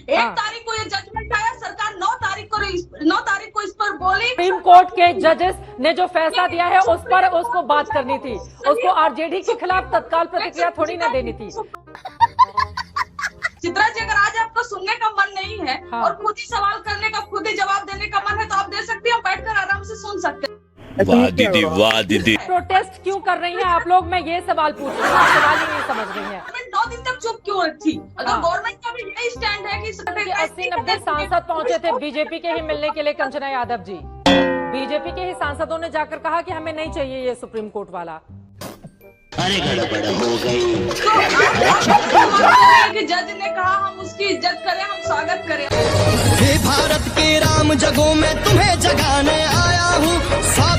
1 तारीख को ये जजमेंट आया, सरकार 9 तारीख को इस पर बोली। सुप्रीम कोर्ट के जजेस ने जो फैसला दिया है उस पर उसको बात करनी थी, उसको आरजेडी के खिलाफ तत्काल प्रतिक्रिया थोड़ी ना देनी थी। चित्रा जी, अगर आज आपको सुनने का मन नहीं है और खुद ही सवाल करने का, खुद ही जवाब देने का मन है तो आप दे सकते हैं, बैठकर आराम से सुन सकते हैं। वाह दीदी, वाह दीदी। प्रोटेस्ट क्यों कर रही हैं आप लोग, मैं ये सवाल पूछ रही हूँ, आप सवाल ही नहीं समझ रही हैं। 9 दिन तक चुप क्यों थी? अगर गवर्नमेंट का भी यही स्टैंड है कि 80-90 सांसद पहुंचे थे बीजेपी के ही मिलने के लिए, कंचना यादव जी, बीजेपी के ही सांसदों ने जाकर कहा कि हमें नहीं चाहिए ये सुप्रीम कोर्ट वाला। अरे गड़बड़ हो गई। कि जज ने कहा हम उसकी इज्जत करें, हम स्वागत करें। हे भारत के राम जगों में तुम्हें जगाने आया हूँ,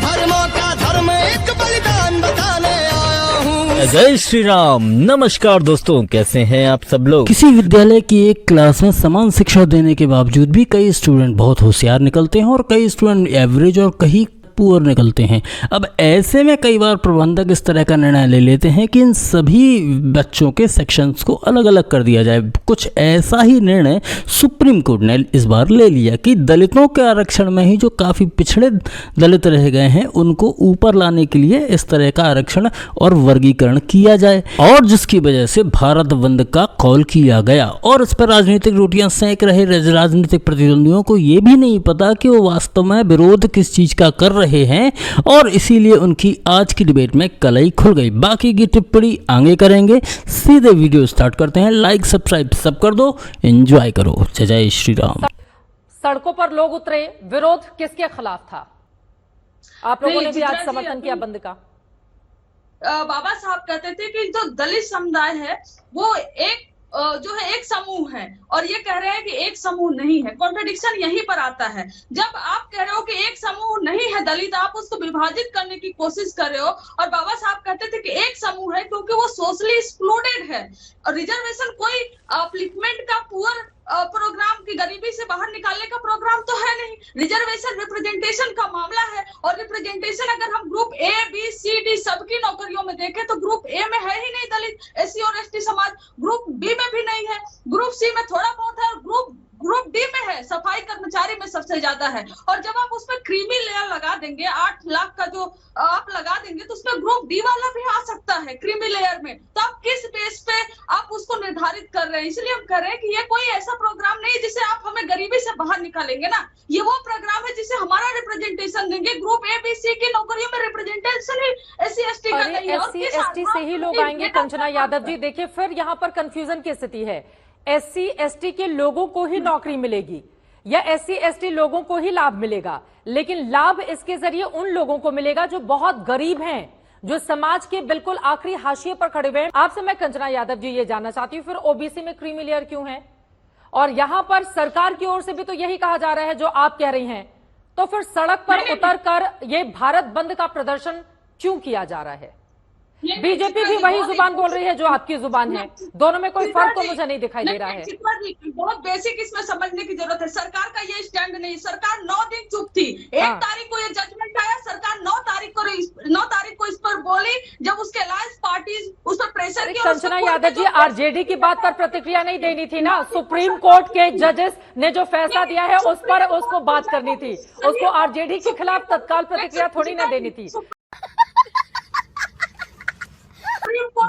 धर्मों का धर्म एक बलिदान बताने आया हूँ। जय श्री राम। नमस्कार दोस्तों, कैसे हैं आप सब लोग। किसी विद्यालय की एक क्लास में समान शिक्षा देने के बावजूद भी कई स्टूडेंट बहुत होशियार निकलते हैं और कई स्टूडेंट एवरेज और कई पुअर निकलते हैं। अब ऐसे में कई बार प्रबंधक इस तरह का निर्णय ले लेते हैं कि इन सभी बच्चों के सेक्शंस को अलग अलग कर दिया जाए। कुछ ऐसा ही निर्णय सुप्रीम कोर्ट ने इस बार ले लिया कि दलितों के आरक्षण में ही जो काफ़ी पिछड़े दलित रह गए हैं उनको ऊपर लाने के लिए इस तरह का आरक्षण और वर्गीकरण किया जाए, और जिसकी वजह से भारत बंद का कॉल किया गया। और इस पर राजनीतिक रोटियां सेंक रहे राजनीतिक प्रतिद्वंदियों को ये भी नहीं पता कि वो वास्तव में विरोध किस चीज़ का कर रहे हैं, और इसीलिए उनकी आज की डिबेट में कलई खुल गई। बाकी की टिप्पणी आगे करेंगे। सीधे वीडियो स्टार्ट करते हैं। लाइक सब्सक्राइब सब कर दो, एंजॉय करो। जय श्री राम। सड़कों पर लोग उतरे, विरोध किसके खिलाफ था? आप लोगों ने भी आज समर्थन किया बंद का। बाबा साहब कहते थे कि जो दलित समुदाय है वो एक समूह है, और ये कह रहे हैं कि एक समूह नहीं है। कॉन्ट्रडिक्शन यहीं पर आता है। जब आप कह रहे हो कि एक समूह नहीं है दलित, आप उसको विभाजित करने की कोशिश कर रहे हो। और बाबा साहब कहते थे कि एक समूह है क्योंकि वो सोशली एक्सक्लूडेड है, और रिजर्वेशन कोई अपलिफ्टमेंट का पुअर प्रोग्राम की गरीबी से बाहर निकालने का प्रोग्राम तो है नहीं। रिजर्वेशन रिप्रेजेंटेशन का मामला है, और रिप्रेजेंटेशन अगर हम group A B C D सबकी नौकरियों में देखें तो ग्रुप ए में है ही नहीं दलित, एससी और एसटी समाज, ग्रुप बी में भी नहीं है, ग्रुप सी में थोड़ा बहुत है, और ग्रुप डी में है, सफाई कर्मचारी में सबसे ज्यादा है। और जब आप उसमें क्रीमी लेयर लगा देंगे, 8 लाख का जो आप लगा देंगे, तो उसमें ग्रुप डी वाला भी आ सकता है क्रीमी लेयर में। तो आप किस बेस पे आप उसको निर्धारित कर रहे हैं? इसलिए हम कह रहे हैं कि ये कोई ऐसा प्रोग्राम नहीं है जिसे आप हमें गरीबी से बाहर निकालेंगे ना। ये वो प्रोग्राम है जिसे हमारा रिप्रेजेंटेशन देंगे। ग्रुप ए बी सी की नौकरियों में रिप्रेजेंटेशन ही एससी एसटी का नहीं है, एससी एसटी से ही लोग आएंगे। कंचना यादव जी, देखिए फिर यहाँ पर कंफ्यूजन की स्थिति है। एससी एसटी के लोगों को ही नौकरी मिलेगी या एससी एसटी लोगों को ही लाभ मिलेगा, लेकिन लाभ इसके जरिए उन लोगों को मिलेगा जो बहुत गरीब हैं, जो समाज के बिल्कुल आखिरी हाशिए पर खड़े हुए हैं। आपसे मैं कंचना यादव जी ये जानना चाहती हूँ, फिर ओबीसी में क्रीमी लेयर क्यों है? और यहां पर सरकार की ओर से भी तो यही कहा जा रहा है जो आप कह रही हैं, तो फिर सड़क पर उतरकर ये भारत बंद का प्रदर्शन क्यों किया जा रहा है? बीजेपी भी वही जुबान बोल रही है जो आपकी जुबान है, दोनों में कोई फर्क तो मुझे नहीं दिखाई दे रहा है। बहुत बेसिक इसमें समझने की जरूरत है। सरकार का ये स्टैंड नहीं, सरकार 9 दिन चुप थी। 1 तारीख को ये जजमेंट आया, सरकार 9 तारीख को इस पर बोली, जब उसके अलायंस पार्टीज उस पर प्रेशर किया। कंचना यादव जी, आरजेडी की बात पर प्रतिक्रिया नहीं देनी थी ना, सुप्रीम कोर्ट के जजेस ने जो फैसला दिया है उस पर उसको बात करनी थी, उसको आरजेडी के खिलाफ तत्काल प्रतिक्रिया थोड़ी ना देनी थी।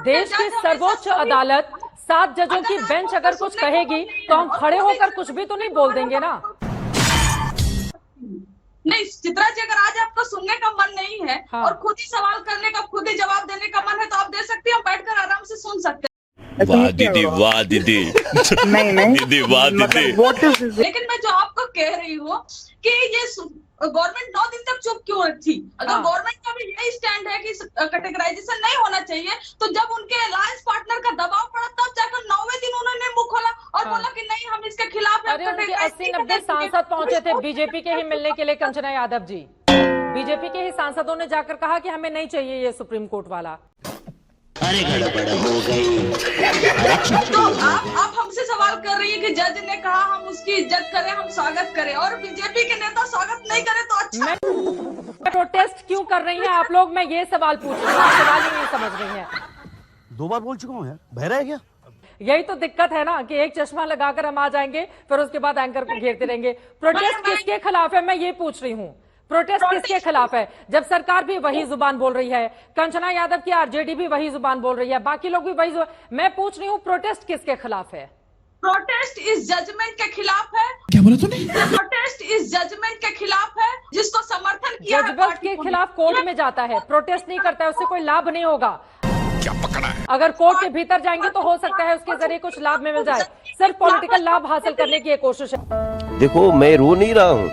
देश की सर्वोच्च अदालत 7 जजों की बेंच अगर कुछ कहेगी तो हम खड़े होकर कुछ भी तो नहीं बोल देंगे ना। नहीं चित्रा जी, अगर आज आपको सुनने का मन नहीं है और खुद ही सवाल करने का, खुद ही जवाब देने का मन है तो आप दे सकते हैं, बैठकर आराम से सुन सकते हैं। वाह दीदी, वाह दीदी। नहीं दीदी, वाह दीदी। लेकिन मैं जो आपको कह रही हूँ कि ये गवर्नमेंट 9 दिन तक चुप क्यों थी? अगर गवर्नमेंट का भी यही स्टैंड है कि कैटेगराइजेशन नहीं होना चाहिए, तो जब उनके अलायंस पार्टनर का दबाव पड़ा तब जाकर 9वें दिन उन्होंने मुंह खोला और बोला कि नहीं हम इसके खिलाफ हैं। 80-90 सांसद पहुंचे थे बीजेपी के ही मिलने के लिए। कंचना यादव जी, बीजेपी के ही सांसदों ने जाकर कहा कि हमें नहीं चाहिए ये सुप्रीम कोर्ट वाला। अरे गड़बड़ हो गई। तो आप हमसे सवाल कर रही है कि जज ने कहा हम उसकी इज्जत करें, हम स्वागत करें, और बीजेपी के नेता स्वागत नहीं करें तो अच्छा। प्रोटेस्ट क्यों कर रही हैं आप लोग, मैं ये सवाल पूछ रही हूँ, आप सवाल ही नहीं समझ रही हैं। 2 बार बोल चुका हूँ यार, बहरा है क्या? यही तो दिक्कत है ना कि एक चश्मा लगाकर हम आ जाएंगे, फिर उसके बाद एंकर को घेरते रहेंगे। प्रोटेस्ट किसके खिलाफ है, मैं ये पूछ रही हूँ। प्रोटेस्ट किसके खिलाफ है, जब सरकार भी वही जुबान बोल रही है, कंचना यादव की आरजेडी भी वही जुबान बोल रही है, बाकी लोग भी वही मैं पूछ रही हूँ प्रोटेस्ट किसके खिलाफ है? प्रोटेस्ट इस जजमेंट के खिलाफ है। क्या बोला तूने? प्रोटेस्ट इस जजमेंट के खिलाफ है जिसको समर्थन किया है जजमेंट के खिलाफ कोर्ट में जाता है, प्रोटेस्ट नहीं करता है, उससे कोई लाभ नहीं होगा। क्या पकड़ा है? अगर कोर्ट के भीतर जाएंगे तो हो सकता है उसके जरिए कुछ लाभ में मिल जाए, सिर्फ पॉलिटिकल लाभ हासिल करने की कोशिश है। देखो मैं रो नहीं रहा हूँ।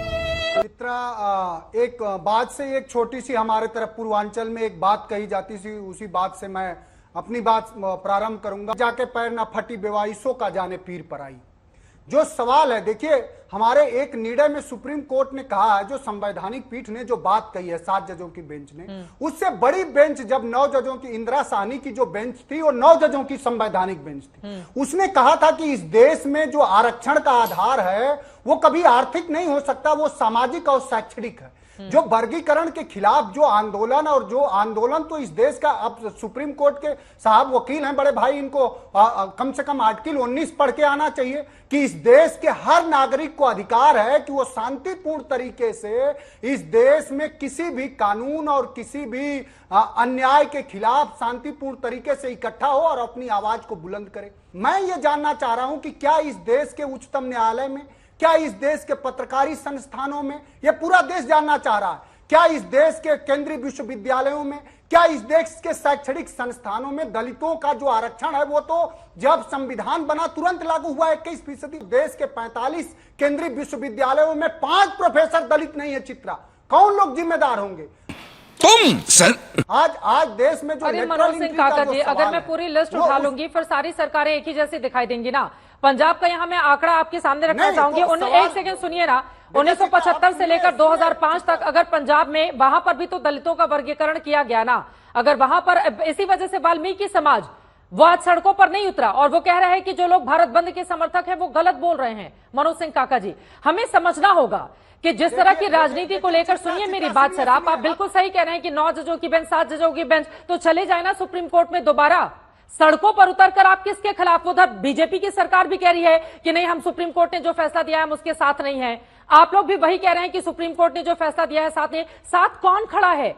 एक बात से एक छोटी सी हमारे तरफ पूर्वांचल में एक बात कही जाती थी, उसी बात से मैं अपनी बात प्रारंभ करूंगा। जाके पैर ना फटी बेवाइसों का जाने पीर पर आई। जो सवाल है, देखिए हमारे एक निर्णय में सुप्रीम कोर्ट ने कहा है, जो संवैधानिक पीठ ने जो बात कही है 7 जजों की बेंच ने, उससे बड़ी बेंच जब 9 जजों की इंदिरा साहनी की जो बेंच थी वो 9 जजों की संवैधानिक बेंच थी। उसने कहा था कि इस देश में जो आरक्षण का आधार है वो कभी आर्थिक नहीं हो सकता, वो सामाजिक और शैक्षणिक है। जो वर्गीकरण के खिलाफ जो आंदोलन और जो आंदोलन तो इस देश का, अब सुप्रीम कोर्ट के साहब वकील हैं बड़े भाई, इनको कम से कम आर्टिकल 19 पढ़ के आना चाहिए कि इस देश के हर नागरिक को अधिकार है कि वो शांतिपूर्ण तरीके से इस देश में किसी भी कानून और किसी भी अन्याय के खिलाफ शांतिपूर्ण तरीके से इकट्ठा हो और अपनी आवाज को बुलंद करे। मैं ये जानना चाह रहा हूं कि क्या इस देश के उच्चतम न्यायालय में, क्या इस देश के पत्रकारी संस्थानों में, यह पूरा देश जानना चाह रहा है, क्या इस देश के केंद्रीय विश्वविद्यालयों में, क्या इस देश के शैक्षणिक संस्थानों में दलितों का जो आरक्षण है वो तो जब संविधान बना तुरंत लागू हुआ 21%। देश के 45 केंद्रीय विश्वविद्यालयों में 5 प्रोफेसर दलित नहीं है। चित्रा, कौन लोग जिम्मेदार होंगे? तुम सर। आज देश में जो अरे मनोज सिंह काका जी, अगर मैं पूरी लिस्ट उठा लूंगी फिर सारी सरकारें एक ही जैसी दिखाई देंगी ना। पंजाब का यहाँ मैं आंकड़ा आपके सामने रखना चाहूंगी। एक सेकंड सुनिए ना, 1975 से लेकर 2005 तक अगर पंजाब में, वहां पर भी तो दलितों का वर्गीकरण किया गया ना। अगर वहां पर इसी वजह से वाल्मीकि समाज वो आज सड़कों पर नहीं उतरा और वो कह रहा है कि जो लोग भारत बंद के समर्थक हैं वो गलत बोल रहे हैं। मनोज सिंह काका जी, हमें समझना होगा कि जिस तरह की राजनीति को लेकर, सुनिए मेरी बात सर, आप बिल्कुल सही कह रहे हैं कि 9 जजों की बेंच, 7 जजों की बेंच तो चले जाए ना सुप्रीम कोर्ट में दोबारा। सड़कों पर उतरकर आप किसके खिलाफ? उधर बीजेपी की सरकार भी कह रही है कि नहीं, हम सुप्रीम कोर्ट ने जो फैसला दिया है हम उसके साथ नहीं है। आप लोग भी वही कह रहे हैं कि सुप्रीम कोर्ट ने जो फैसला दिया है साथ नहीं। साथ कौन खड़ा है?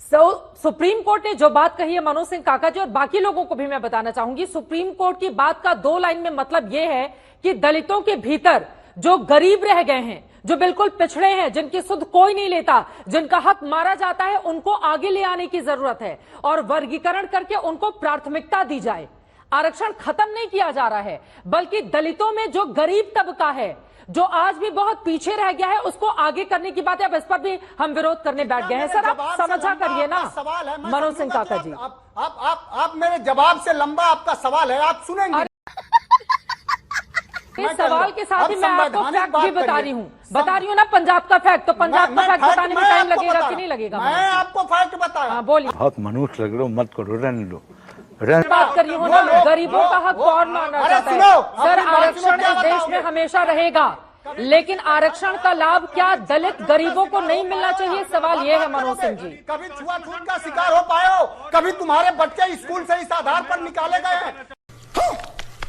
सुप्रीम कोर्ट ने जो बात कही है मनोज सिंह काका जी, और बाकी लोगों को भी मैं बताना चाहूंगी, सुप्रीम कोर्ट की बात का 2 लाइन में मतलब यह है कि दलितों के भीतर जो गरीब रह गए हैं, जो बिल्कुल पिछड़े हैं, जिनकी सुध कोई नहीं लेता, जिनका हक मारा जाता है, उनको आगे ले आने की जरूरत है और वर्गीकरण करके उनको प्राथमिकता दी जाए। आरक्षण खत्म नहीं किया जा रहा है, बल्कि दलितों में जो गरीब तबका है, जो आज भी बहुत पीछे रह गया है, उसको आगे करने की बात है। अब इस पर भी हम विरोध करने बैठ गए हैं। सर आप समझा करिए ना मनोज सिंह काका जी। आप मेरे जवाब से लंबा आपका सवाल है, आप सुनेंगे। इस सवाल के साथ ही मैं आपको फैक्ट भी बता रही हूँ ना, पंजाब का फैक्ट। तो पंजाब का फैक्ट बताने में टाइम लगेगा कि नहीं लगेगा? मैं आपको फैक्ट बताया। हाँ बोलिए। बहुत मनुष्य लग रहे हो, मत करो, रहने दो। बात कर रही हूँ ना, गरीबों का हक कौन मानना चाहता है? सर आरक्षण इस देश में हमेशा रहेगा, लेकिन आरक्षण का लाभ क्या दलित गरीबों को नहीं मिलना चाहिए? सवाल ये है मनोज सिंह जी। कभी छुआछूत का शिकार हो पाए हो? कभी तुम्हारे बच्चे स्कूल से इस आधार पर निकाले गए हैं?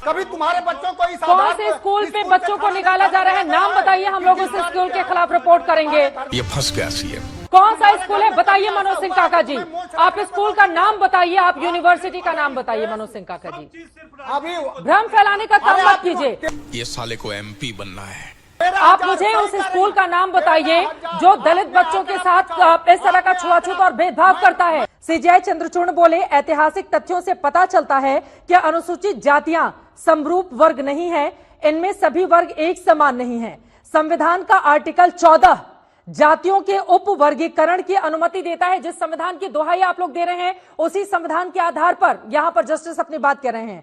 कभी तुम्हारे बच्चों को इस कौन से स्कूल पे बच्चों को निकाला जा रहा है? नाम बताइए, हम लोग उस स्कूल के खिलाफ रिपोर्ट करेंगे। ये फंस गया सीएम। कौन सा स्कूल है बताइए मनोज सिंह काका जी, आप स्कूल का नाम बताइए, आप यूनिवर्सिटी का नाम बताइए मनोज सिंह काका जी। अभी भ्रम फैलाने का काम मत कीजिए। ये साले को एमपी बनना है। आप मुझे उस स्कूल का नाम बताइए जो दलित बच्चों के साथ इस तरह का छुआछूत और भेदभाव करता है। सीजीआई चंद्रचूड़ बोले, ऐतिहासिक तथ्यों से पता चलता है कि अनुसूचित जातियां समरूप वर्ग नहीं है, इनमें सभी वर्ग एक समान नहीं है। संविधान का आर्टिकल 14 जातियों के उप वर्गीकरण की अनुमति देता है। जिस संविधान की दोहाई आप लोग दे रहे हैं, उसी संविधान के आधार पर यहां पर जस्टिस अपनी बात कर रहे हैं।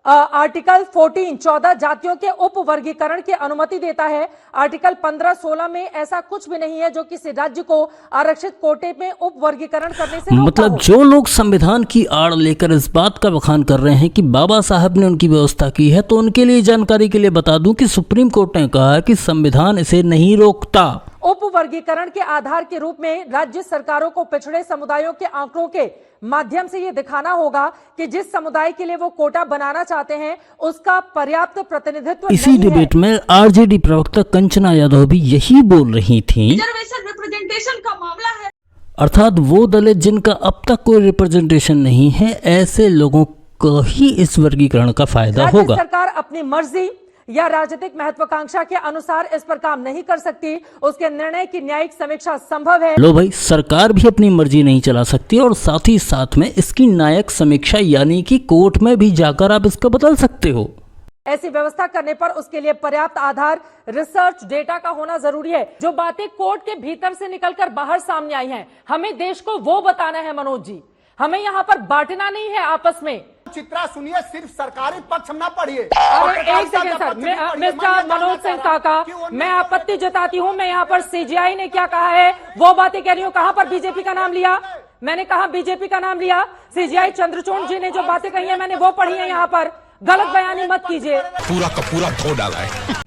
आर्टिकल 14 जातियों के उप वर्गीकरण की अनुमति देता है। आर्टिकल 15-16 में ऐसा कुछ भी नहीं है जो किसी राज्य को आरक्षित कोटे में उप वर्गीकरण करने से मतलब जो लोग संविधान की आड़ लेकर इस बात का बखान कर रहे हैं कि बाबा साहब ने उनकी व्यवस्था की है, तो उनके लिए जानकारी के लिए बता दूं कि सुप्रीम कोर्ट ने कहा कि संविधान इसे नहीं रोकता। उप वर्गीकरण के आधार के रूप में राज्य सरकारों को पिछड़े समुदायों के आंकड़ों के माध्यम से ये दिखाना होगा कि जिस समुदाय के लिए वो कोटा बनाना चाहते हैं उसका पर्याप्त प्रतिनिधित्व इसी नहीं है। डिबेट में आरजेडी प्रवक्ता कंचना यादव भी यही बोल रही थी, रिजर्वेशन रिप्रेजेंटेशन का मामला है, अर्थात वो दलित जिनका अब तक कोई रिप्रेजेंटेशन नहीं है, ऐसे लोगों को ही इस वर्गीकरण का फायदा राज्य होगा। सरकार अपनी मर्जी या राजनीतिक महत्वाकांक्षा के अनुसार इस पर काम नहीं कर सकती, उसके निर्णय की न्यायिक समीक्षा संभव है। लो भाई, सरकार भी अपनी मर्जी नहीं चला सकती और साथ ही साथ में इसकी न्यायिक समीक्षा यानी कि कोर्ट में भी जाकर आप इसको बदल सकते हो। ऐसी व्यवस्था करने पर उसके लिए पर्याप्त आधार, रिसर्च, डेटा का होना जरूरी है। जो बातें कोर्ट के भीतर से निकलकर बाहर सामने आई हैं, हमें देश को वो बताना है मनोज जी, हमें यहाँ पर बांटना नहीं है आपस में। चित्रा सुनिए, सिर्फ सरकारी पक्ष न पढ़िए। अरे एक second sir, mister Manoj Singh काका, मैं आपत्ति जताती हूँ। मैं यहाँ पर सीजीआई ने क्या कहा है वो बातें कह रही हूँ। कहाँ पर बीजेपी का नाम लिया? मैंने कहा बीजेपी का नाम लिया। सीजीआई चंद्रचूड़ जी ने जो बातें कही है मैंने वो पढ़ी है। यहाँ पर गलत बयानी मत कीजिए। पूरा का पूरा धो डाला है।